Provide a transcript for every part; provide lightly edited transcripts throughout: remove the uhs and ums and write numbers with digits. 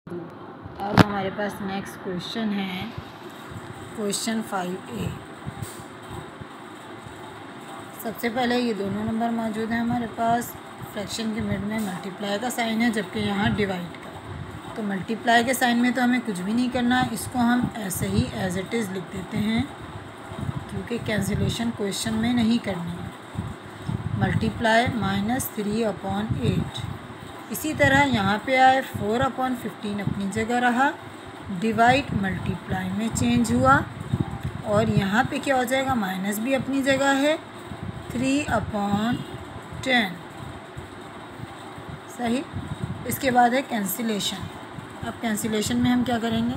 अब हमारे पास next question है क्वेश्चन 5A। सबसे पहले ये दोनों नंबर मौजूद हैं हमारे पास। फ्रैक्शन के मिड में मल्टीप्लाई का साइन है, जबकि यहाँ डिवाइड का। तो मल्टीप्लाई के साइन में तो हमें कुछ भी नहीं करना, इसको हम ऐसे ही एज इट इज़ लिख देते हैं, क्योंकि कैंसिलेशन क्वेश्चन में नहीं करनी है। मल्टीप्लाई -3/8। इसी तरह यहाँ पे आए 4/15 अपनी जगह रहा, डिवाइड मल्टीप्लाई में चेंज हुआ, और यहाँ पे क्या हो जाएगा, माइनस भी अपनी जगह है, 3/10। सही। इसके बाद है कैंसिलेशन। अब कैंसिलेशन में हम क्या करेंगे,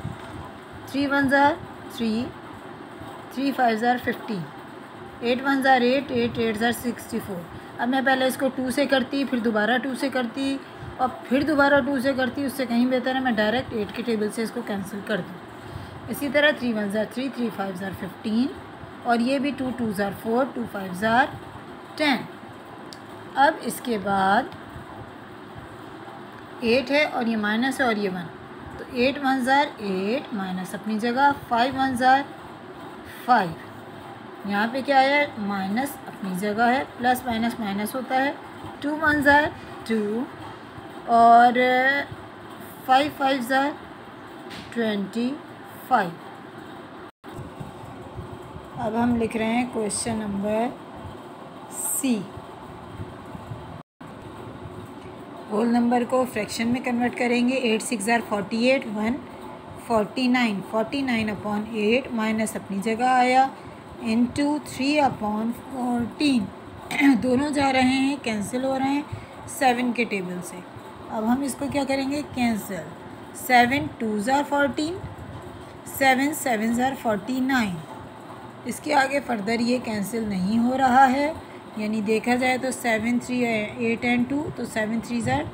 3 1 3, 3 5 15, 8 1 8, 8 8 64। अब मैं पहले इसको 2 से करती, फिर दोबारा 2 से करती, और फिर दोबारा 2 से करती। उससे कहीं बेहतर है मैं डायरेक्ट 8 के टेबल से इसको कैंसिल कर दूँ। इसी तरह 3 1 3, 3 5 15, और ये भी 2 2 4, 2 5 10। अब इसके बाद 8 है, और ये माइनस है, और ये 1, तो 8 1 8, माइनस अपनी जगह, 5 1 5। यहाँ पे क्या है, माइनस अपनी जगह है, प्लस माइनस माइनस होता है, 2 1 2, और 5 5 25। अब हम लिख रहे हैं question number C। Whole number को फ्रैक्शन में कन्वर्ट करेंगे। 8 6 48, 1 49, 49/8 माइनस अपनी जगह आया, इंटू 3/14। दोनों जा रहे हैं, कैंसिल हो रहे हैं 7 के टेबल से। अब हम इसको क्या करेंगे, कैंसिल। 7 2 14, 7 7 49। इसके आगे फर्दर ये कैंसिल नहीं हो रहा है, यानी देखा जाए तो 7 3 8 एंड 2, तो 7 3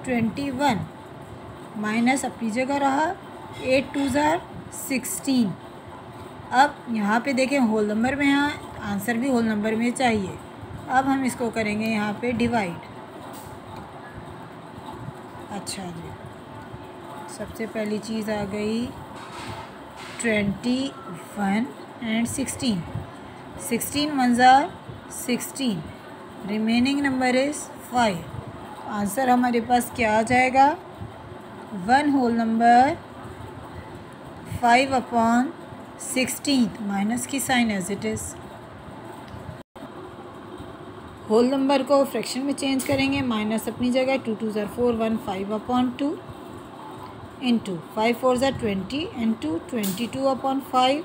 21, माइनस अपनी जगह रहा, 8 2 16। अब यहाँ पे देखें होल नंबर में, यहाँ आंसर भी होल नंबर में चाहिए। अब हम इसको करेंगे यहाँ पे डिवाइड। अच्छा जी, सबसे पहली चीज़ आ गई 21 and 16। 16 1 16, remaining number is 5। Answer हमारे पास क्या आ जाएगा, 1 होल नंबर 5/16, माइनस की sign as it is. Whole number को फ्रैक्शन में चेंज करेंगे, माइनस अपनी जगह, 2 2 4, 1 5/2, इंटू 5 4 20, इंटू 22/5।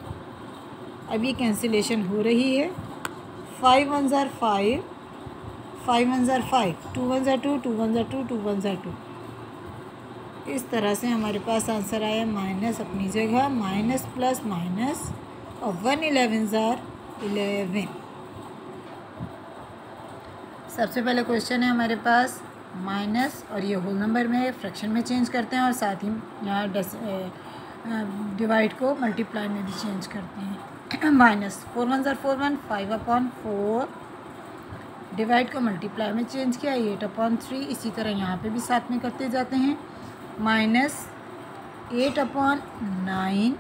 अब ये कैंसिलेशन हो रही है, 5 1 5, 5 1 5, 2 1 2, 2 1 2, 2 1 2। इस तरह से हमारे पास आंसर आया, माइनस अपनी जगह, माइनस प्लस माइनस, और 1 11 11। सबसे पहले क्वेश्चन है हमारे पास माइनस, और ये होल नंबर में है, फ्रैक्शन में चेंज करते हैं, और साथ ही यहाँ डिवाइड को मल्टीप्लाई में भी चेंज करते हैं। माइनस 4 1 4 1, 5/4, डिवाइड को मल्टीप्लाई में चेंज किया, 8/3। इसी तरह यहाँ पे भी साथ में करते जाते हैं, माइनस 8/9,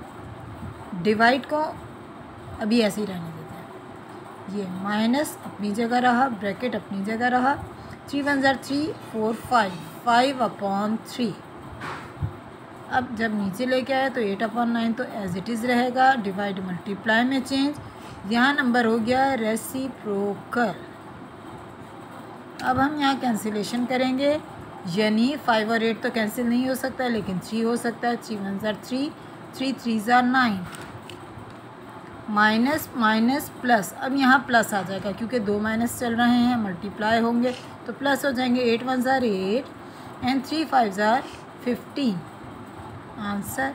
डिवाइड को अभी ऐसे ही रहने देते हैं, ये माइनस अपनी जगह रहा, ब्रैकेट अपनी जगह रहा, 3 1 3 4 5, 5/3। अब जब नीचे लेके आए तो 8/9 तो एज इट इज़ रहेगा, डिवाइड मल्टीप्लाई में चेंज, यहाँ नंबर हो गया रेसिप्रोकल। अब हम यहाँ कैंसिलेशन करेंगे, यानी 5 और 8 तो कैंसिल नहीं हो सकता है, लेकिन 3 हो सकता है। 3 1 3, 3 3 9, माइनस माइनस प्लस। अब यहाँ प्लस आ जाएगा, क्योंकि 2 माइनस चल रहे हैं, मल्टीप्लाई होंगे तो प्लस हो जाएंगे। 8 1 8, एंड 3 5 15। आंसर